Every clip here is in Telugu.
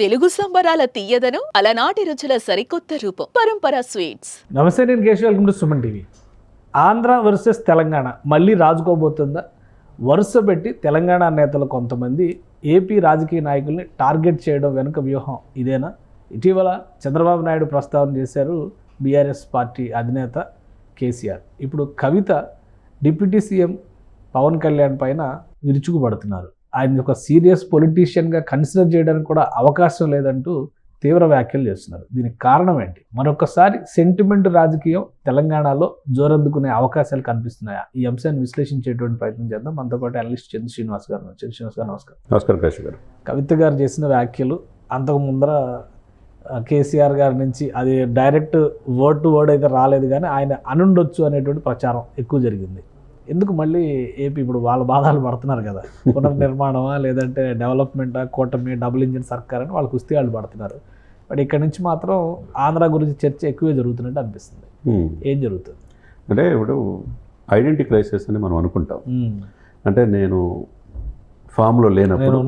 తెలుగు సంబరాల తీయదను అలనాటి రుచుల సరికొత్త రూపం పరంపర స్వీట్స్. నమస్తే, నేను Keshav. Welcome to Suman TV. Andhra versus Telangana మళ్ళీ రాజుకోబోతుందా? వరుస పెట్టి తెలంగాణ నేతలు కొంతమంది ఏపీ రాజకీయ నాయకుల్ని టార్గెట్ చేయడం వెనుక వ్యూహం ఇదేనా? ఇటీవల చంద్రబాబు నాయుడు ప్రస్తావన చేశారు బీఆర్ఎస్ పార్టీ అధినేత కేసీఆర్. ఇప్పుడు కవిత డిప్యూటీ సీఎం పవన్ కళ్యాణ్ పైన విరుచుకుపడుతున్నారు. ఆయన ఒక సీరియస్ పొలిటీషియన్గా కన్సిడర్ చేయడానికి కూడా అవకాశం లేదంటూ తీవ్ర వ్యాఖ్యలు చేస్తున్నారు. దీనికి కారణం ఏంటి? మరొకసారి సెంటిమెంట్ రాజకీయం తెలంగాణలో జోరందుకునే అవకాశాలు కనిపిస్తున్నాయా? ఈ అంశాన్ని విశ్లేషించేటువంటి ప్రయత్నం చేద్దాం. మనతో పాటు అనలిస్ట్ చంద్ర శ్రీనివాస్ గారు. శ్రీనివాస్ గారు నమస్కారం. నమస్కారం కేశవ్ గారు. కవిత గారు చేసిన వ్యాఖ్యలు అంతకు ముందర కేసీఆర్ గారి నుంచి అది డైరెక్ట్ వర్డ్ టు వర్డ్ అయితే రాలేదు, కానీ ఆయన అనుండొచ్చు అనేటువంటి ప్రచారం ఎక్కువ జరిగింది. ఎందుకు మళ్ళీ ఏపీ ఇప్పుడు వాళ్ళ బాధలు పడుతున్నారు కదా, పునర్నిర్మాణమా లేదంటే డెవలప్మెంటా, కూటమి, డబుల్ ఇంజిన్ సర్కార్ అని వాళ్ళ కుస్తీ వాళ్ళు పడుతున్నారు. బట్ ఇక్కడ నుంచి మాత్రం ఆంధ్ర గురించి చర్చ ఎక్కువే జరుగుతున్నట్టు అనిపిస్తుంది. ఏం జరుగుతుంది అంటే ఇప్పుడు ఐడెంటిటీ క్రైసిస్ అని మనం అనుకుంటాం. అంటే నేను ఫామ్లో లేనప్పుడు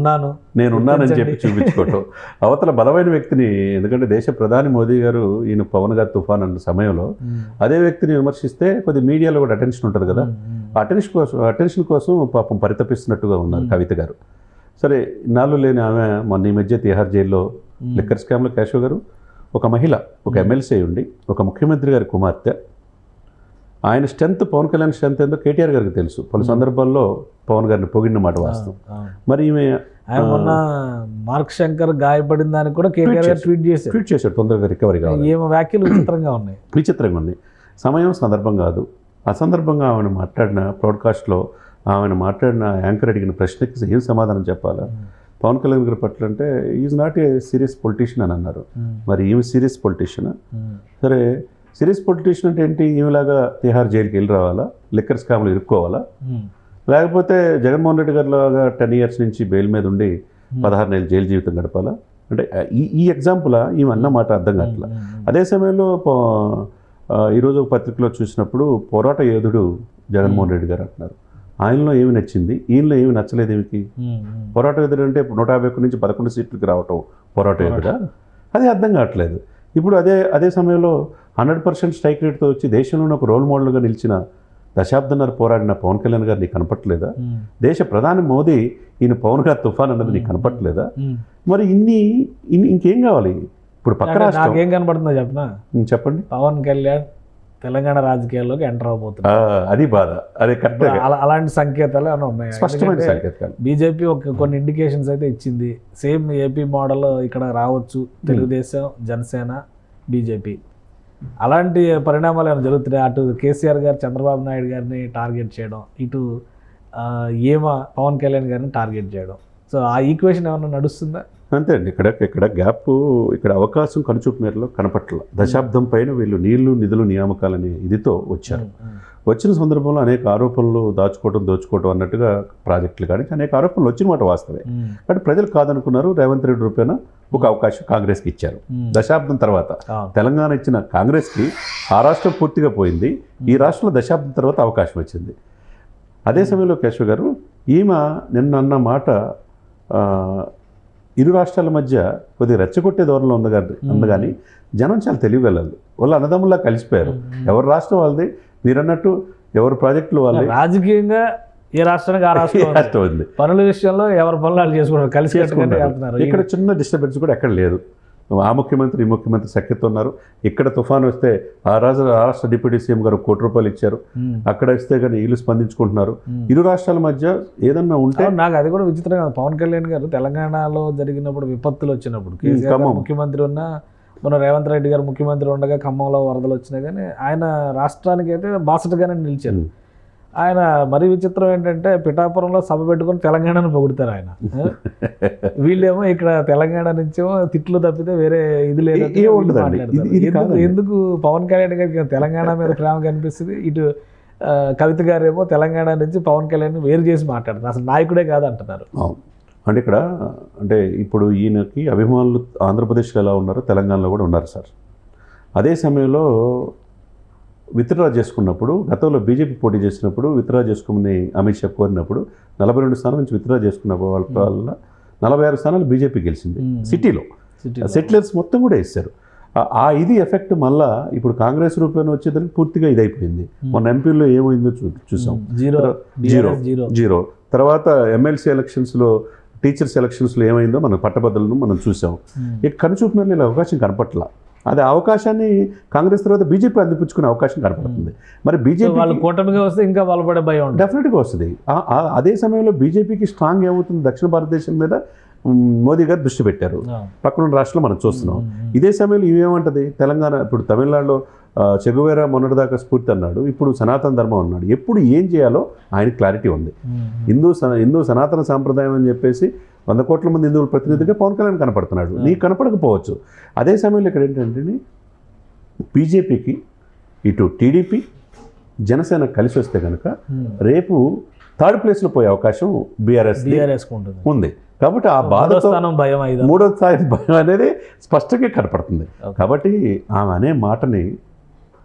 నేనున్నానని చెప్పి చూపించుకోవటం, అవతల బలమైన వ్యక్తిని, ఎందుకంటే దేశ ప్రధాని మోదీ గారు ఈయన పవన్ గారు తుఫాన్ అన్న సమయంలో అదే వ్యక్తిని విమర్శిస్తే కొద్ది మీడియాలో కూడా అటెన్షన్ ఉంటుంది కదా, అటెన్షన్ కోసం పాపం పరితపిస్తున్నట్టుగా ఉన్నారు కవిత గారు. సరే, ఇన్నాళ్ళు లేని ఆమె మొన్న ఈ మధ్య తిహార్ జైల్లో లిక్కర్ స్కామ్లో కేశవ్ గారు ఒక మహిళ, ఒక ఎమ్మెల్సీ ఉండి, ఒక ముఖ్యమంత్రి గారి కుమార్తె, ఆయన స్ట్రెంత్, పవన్ కళ్యాణ్ స్ట్రెంత్ ఏందో కేటీఆర్ గారికి తెలుసు. పలు సందర్భాల్లో పవన్ గారిని పొగిడిన మాట వాస్తవం. మరి ఈమె మొన్న మార్క్ శంకర్ గాయపడిన దానికి కూడా కేటీఆర్ గారు ట్వీట్ చేశాడు తొందరగా రికవరీ కావాలి. ఏమో వ్యాఖ్యలు విచిత్రంగా ఉంది. సమయం సందర్భం కాదు. అసందర్భంగా ఆమెను మాట్లాడిన బ్రాడ్కాస్ట్లో ఆమెను మాట్లాడిన యాంకర్ అడిగిన ప్రశ్నకి ఏం సమాధానం చెప్పాలా? పవన్ కళ్యాణ్ గారి పట్ల అంటే is not a serious politician అని అన్నారు. మరి ఈమె సీరియస్ పొలిటీషియన్. సరే, సీరియస్ పొలిటీషియన్ అంటే ఏంటి? ఈమెలాగా తిహార్ జైలుకి వెళ్ళి రావాలా, లిక్కర్ స్కామ్లు ఇరుక్కోవాలా, లేకపోతే జగన్మోహన్ రెడ్డి గారి లాగా 10 years నుంచి బెయిల్ మీద ఉండి 16 నెలలు జైలు జీవితం గడపాలా? అంటే ఈ ఎగ్జాంపుల్ ఈమె అన్న మాట అర్థం కావట్లా. అదే సమయంలో ఈరోజు ఒక పత్రికలో చూసినప్పుడు పోరాట యోధుడు జగన్మోహన్ రెడ్డి గారు అంటున్నారు. ఆయనలో ఏమి నచ్చింది, ఈయనలో ఏమి నచ్చలేదు ఏమికి? పోరాట యోధుడు అంటే 151 నుంచి 11 సీట్లకి రావటం పోరాట యోధుడా? అదే అర్థం కావట్లేదు. ఇప్పుడు అదే సమయంలో 100% స్ట్రైక్ రేట్తో వచ్చి దేశంలోనే ఒక రోల్ మోడల్గా నిలిచిన, దశాబ్దన్నర పోరాడిన పవన్ కళ్యాణ్ గారు నీకు కనపట్లేదా? దేశ ప్రధాని మోదీ ఈయన పవన్ గారు తుఫాన్ అన్నది నీకు కనపట్లేదా? మరి ఇంకేం కావాలి? ఇప్పుడు పక్క రాష్ట్రం ఏం కనపడుతుందో చెప్పండి. పవన్ కళ్యాణ్ తెలంగాణ రాజకీయాల్లోకి ఎంటర్ అవబోతుంది. అది బాధ. అదే కరెక్ట్. అలాంటి సంకేతాలు ఏమైనా ఉన్నాయి? స్పష్టమైన సంకేతాలు. బీజేపీ కొన్ని ఇండికేషన్స్ అయితే ఇచ్చింది. సేమ్ ఏపీ మోడల్ ఇక్కడ రావచ్చు, తెలుగుదేశం, జనసేన, బీజేపీ. అలాంటి పరిణామాలు ఏమైనా జరుగుతున్నాయి? అటు కేసీఆర్ గారు చంద్రబాబు నాయుడు గారిని టార్గెట్ చేయడం, ఇటు పవన్ కళ్యాణ్ గారిని టార్గెట్ చేయడం. సో ఆ ఈక్వేషన్ ఏమైనా నడుస్తుందా? అంతే అండి. ఇక్కడ గ్యాప్, ఇక్కడ అవకాశం కనుచూపు మేరలో కనపట్ల. దశాబ్దం పైన వీళ్ళు నీళ్లు, నిధులు, నియామకాలనే ఇదితో వచ్చారు. వచ్చిన సందర్భంలో అనేక ఆరోపణలు దోచుకోవటం అన్నట్టుగా ప్రాజెక్టులు కానీ అనేక ఆరోపణలు వచ్చిన మాట వాస్తవే. కానీ ప్రజలు కాదనుకున్నారు. రేవంత్ రెడ్డి రూపేణ ఒక అవకాశం కాంగ్రెస్కి ఇచ్చారు. దశాబ్దం తర్వాత తెలంగాణ ఇచ్చిన కాంగ్రెస్కి ఆ రాష్ట్రం పూర్తిగా పోయింది. ఈ రాష్ట్రంలో దశాబ్దం తర్వాత అవకాశం వచ్చింది. అదే సమయంలో కేశవ్ గారు ఈమె నిన్న అన్న మాట ఇరు రాష్ట్రాల మధ్య కొద్దిగా రెచ్చగొట్టే ధోరణిలో ఉంది కానీ జనం చాలా తెలివిగలరు. వాళ్ళు అన్నదమ్ముల్లా కలిసిపోయారు. ఎవరి రాష్ట్రం వాళ్ళది, మీరు అన్నట్టు ఎవరి ప్రాజెక్టులు వాళ్ళది. రాజకీయంగా ఏ రాష్ట్రానికి ఆ రాష్ట్రం ఉంది. పనుల విషయంలో ఎవరి పనులు వాళ్ళు చేసుకుంటారు, కలిసి వెళ్తున్నారు. ఇక్కడ చిన్న డిస్టర్బెన్స్ కూడా ఎక్కడ లేదు. ఆ ముఖ్యమంత్రి, ఈ ముఖ్యమంత్రి సఖ్యత ఉన్నారు. ఇక్కడ తుఫాను వస్తే ఆ రాష్ట్ర డిప్యూటీ సీఎం గారు 1 కోటి రూపాయలు ఇచ్చారు. అక్కడ వస్తే కానీ వీళ్ళు స్పందించుకుంటున్నారు. ఇరు రాష్ట్రాల మధ్య ఏదన్నా ఉంటే నాకు అది కూడా విచిత్రంగా. పవన్ కళ్యాణ్ గారు తెలంగాణలో జరిగినప్పుడు, విపత్తులు వచ్చినప్పుడు, కేసీఆర్ ముఖ్యమంత్రి ఉన్న, మన రేవంత్ రెడ్డి గారు ముఖ్యమంత్రి ఉండగా ఖమ్మంలో వరదలు వచ్చినా కానీ ఆయన రాష్ట్రానికి అయితే బాసటగానే నిలిచారు. ఆయన మరీ విచిత్రం ఏంటంటే పిఠాపురంలో సభ పెట్టుకొని తెలంగాణను పొగుడుతారు ఆయన. వీళ్ళేమో ఇక్కడ తెలంగాణ నుంచేమో తిట్లు తప్పితే వేరే ఇది లేదు. ఎందుకు పవన్ కళ్యాణ్ గారికి తెలంగాణ మీద ప్రేమ కనిపిస్తుంది, ఇటు కవిత గారేమో తెలంగాణ నుంచి పవన్ కళ్యాణ్ వేరు చేసి మాట్లాడుతున్నారు. అసలు నాయకుడే కాదంటున్నారు. అంటే ఇక్కడ అంటే ఇప్పుడు ఈయనకి అభిమానులు ఆంధ్రప్రదేశ్లో ఎలా ఉన్నారో తెలంగాణలో కూడా ఉన్నారు సార్. అదే సమయంలో విత్డ్రా చేసుకున్నప్పుడు, గతంలో బీజేపీ పోటీ చేసినప్పుడు విత్డ్రా చేసుకోమని అమిత్ షా కోరినప్పుడు 42 స్థానాల నుంచి విత్డ్రా చేసుకున్న వాళ్ళ 46 స్థానాలు బీజేపీ గెలిచింది సిటీలో. సెటిలర్స్ మొత్తం కూడా వేస్తారు. ఆ ఇది ఎఫెక్ట్ మళ్ళా ఇప్పుడు కాంగ్రెస్ రూపంలో వచ్చేదానికి పూర్తిగా ఇదైపోయింది. మన ఎంపీలో ఏమైందో చూసాం, జీరో. తర్వాత ఎమ్మెల్సీ ఎలక్షన్స్లో, టీచర్స్ ఎలక్షన్స్లో ఏమైందో మనం పట్టభద్రులను మనం చూసాం. ఇక కనుచూపు మేర అవకాశం కనపట్ల. అదే అవకాశాన్ని కాంగ్రెస్ తర్వాత బీజేపీ అందిపుచ్చుకునే అవకాశం కనపడుతుంది. మరి బీజేపీ వాళ్ళు కూటమిగా వస్తే ఇంకా వాళ్ళు పడే భయం డెఫినెట్గా వస్తుంది. అదే సమయంలో బీజేపీకి స్ట్రాంగ్ ఏమవుతుంది, దక్షిణ భారతదేశం మీద మోదీ గారు దృష్టి పెట్టారు. పక్కన రాష్ట్రంలో మనం చూస్తున్నాం. ఇదే సమయంలో ఇవేమంటది తెలంగాణ, ఇప్పుడు తమిళనాడులో చెగువేరా మొన్నటిదాకా స్ఫూర్తి అన్నాడు, ఇప్పుడు సనాతన ధర్మం అన్నాడు. ఎప్పుడు ఏం చేయాలో ఆయన క్లారిటీ ఉంది. హిందూ సనాతన సాంప్రదాయం అని చెప్పేసి 100 కోట్ల మంది హిందువుల ప్రతినిధిగా పవన్ కళ్యాణ్ కనపడుతున్నాడు. నీకు కనపడకపోవచ్చు. అదే సమయంలో ఇక్కడ ఏంటంటే బీజేపీకి ఇటు టీడీపీ జనసేన కలిసి వస్తే కనుక రేపు 3rd ప్లేస్లో పోయే అవకాశం బీఆర్ఎస్ ఉంది. కాబట్టి ఆ బాధతో మూడో స్థాయి భయం అనేది స్పష్టంగా కనపడుతుంది. కాబట్టి ఆమె అనే మాటని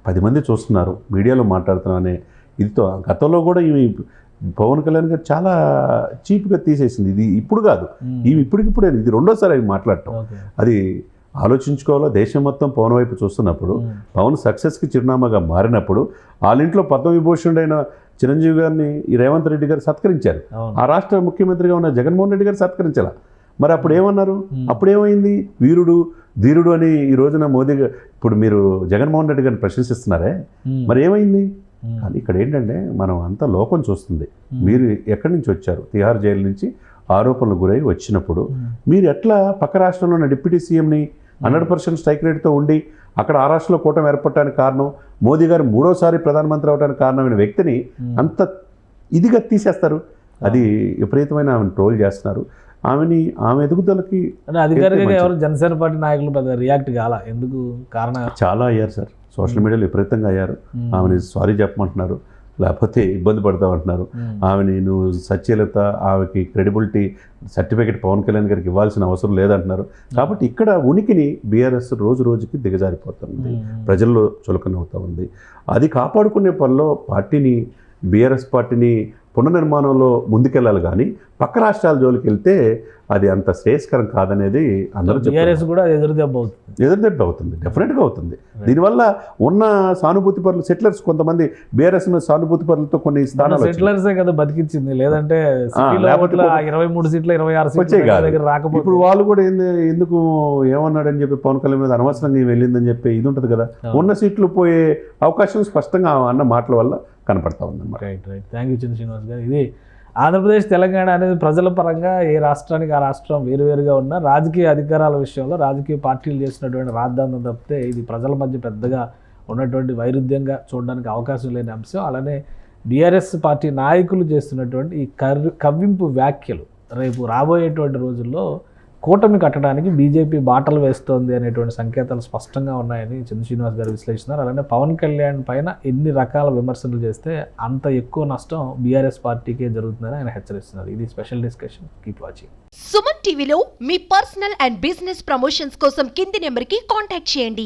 10 మంది చూస్తున్నారు, మీడియాలో మాట్లాడుతున్నా అనే ఇదితో గతంలో కూడా ఇవి పవన్ కళ్యాణ్ గారు చాలా చీప్గా తీసేసింది. ఇది ఇప్పుడు కాదు, ఇవి ఇప్పటికిప్పుడే, ఇది 2వ అవి మాట్లాడటం. అది ఆలోచించుకోవాలో. దేశం మొత్తం పవన్ వైపు చూస్తున్నప్పుడు, పవన్ సక్సెస్కి చిరునామాగా మారినప్పుడు, వాళ్ళింట్లో పద్మవిభూషణుడైన చిరంజీవి గారిని ఈ రేవంత్ రెడ్డి గారు సత్కరించారు. ఆ రాష్ట్ర ముఖ్యమంత్రిగా ఉన్న జగన్మోహన్ రెడ్డి గారు సత్కరించాల. మరి అప్పుడు ఏమన్నారు, అప్పుడేమైంది, వీరుడు ధీరుడు అని ఈ రోజున మోదీ గారు, ఇప్పుడు మీరు జగన్మోహన్ రెడ్డి గారిని ప్రశంసిస్తున్నారే, మరి ఏమైంది? కానీ ఇక్కడ ఏంటంటే మనం అంతా లోకం చూస్తుంది. మీరు ఎక్కడి నుంచి వచ్చారు, తిహార్ జైలు నుంచి ఆరోపణలు గురై వచ్చినప్పుడు మీరు ఎట్లా పక్క రాష్ట్రంలో ఉన్న డిప్యూటీ సీఎంని 100% స్ట్రైక్ రేట్తో ఉండి అక్కడ ఆ రాష్ట్రంలో కూటమి ఏర్పడటానికి కారణం, మోదీ గారు 3వ ప్రధానమంత్రి అవడానికి కారణమైన వ్యక్తిని అంత ఇదిగా తీసేస్తారు. అది విపరీతమైన ఆమెను ట్రోల్ చేస్తున్నారు. ఆమె ఎదుగుదలకి అధికారికంగా ఎవరు జనసేన పార్టీ నాయకులు పెద్ద రియాక్ట్ కాల, ఎందుకు కారణం? చాలా అయ్యారు సార్, సోషల్ మీడియాలో విపరీతంగా అయ్యారు. ఆమెని సారీ చెప్పమంటున్నారు, లేకపోతే ఇబ్బంది పడతామంటున్నారు. ఆమెని నువ్వు సత్యలత, ఆమెకి క్రెడిబిలిటీ సర్టిఫికేట్ పవన్ కళ్యాణ్ గారికి ఇవ్వాల్సిన అవసరం లేదంటున్నారు. కాబట్టి ఇక్కడ ఉనికిని బీఆర్ఎస్ రోజు రోజుకి దిగజారిపోతుంది, ప్రజల్లో చులకనవుతూ ఉంది. అది కాపాడుకునే పనిలో పార్టీని, బీఆర్ఎస్ పార్టీని పునర్నిర్మాణంలో ముందుకెళ్ళాలి. కానీ పక్క రాష్ట్రాల జోలికి వెళ్తే అది అంత శ్రేయస్కరం కాదనేది అందరూ చెప్తారు. కూడా ఎదురుదెబ్బ అవుతుంది, డెఫినెట్గా అవుతుంది. దీనివల్ల ఉన్న సానుభూతి పరులు సెటిలర్స్, కొంతమంది బీఆర్ఎస్ మీద సానుభూతి పరులతో కొన్ని స్థానాలు సెటిలర్సే కదా బతికించింది, లేదంటే 23 సీట్లు 26 వచ్చాయి కాదు. ఇప్పుడు వాళ్ళు కూడా ఎందుకు ఏమన్నాడని చెప్పి పవన్ కళ్యాణ్ మీద అనవసరంగా వెళ్ళిందని చెప్పి ఇది ఉంటుంది కదా. ఉన్న సీట్లు పోయే అవకాశం స్పష్టంగా అన్న మాటల వల్ల కనపడతా ఉందన్నమాట. రైట్. థ్యాంక్ యూ శ్రీనివాస్ గారు. ఇది ఆంధ్రప్రదేశ్, తెలంగాణ అనేది ప్రజల పరంగా ఏ రాష్ట్రానికి ఆ రాష్ట్రం వేరువేరుగా ఉన్న రాజకీయ అధికారాల విషయంలో రాజకీయ పార్టీలు చేసినటువంటి రాద్ధాంతం తప్పితే ఇది ప్రజల మధ్య పెద్దగా ఉన్నటువంటి వైరుధ్యంగా చూడడానికి అవకాశం లేని అంశం. అలానే బీఆర్ఎస్ పార్టీ నాయకులు చేస్తున్నటువంటి ఈ కవ్వింపు వ్యాఖ్యలు రేపు రాబోయేటువంటి రోజుల్లో కూటమి కట్టడానికి బీజేపీ బాటలు వేస్తోంది అనేటువంటి సంకేతాలు స్పష్టంగా ఉన్నాయని చంద్ర శ్రీనివాస్ గారు విశ్లేషిస్తున్నారు. అలానే పవన్ కళ్యాణ్ పైన ఎన్ని రకాల విమర్శలు చేస్తే అంత ఎక్కువ నష్టం బీఆర్ఎస్ పార్టీకే జరుగుతుందని ఆయన హెచ్చరిస్తున్నారు. ఇది special discussion. Keep watching. Suman టీవీలో మీ పర్సనల్ అండ్ బిజినెస్ ప్రమోషన్స్ కోసం కింది నెంబర్కి కాంటాక్ట్ చేయండి.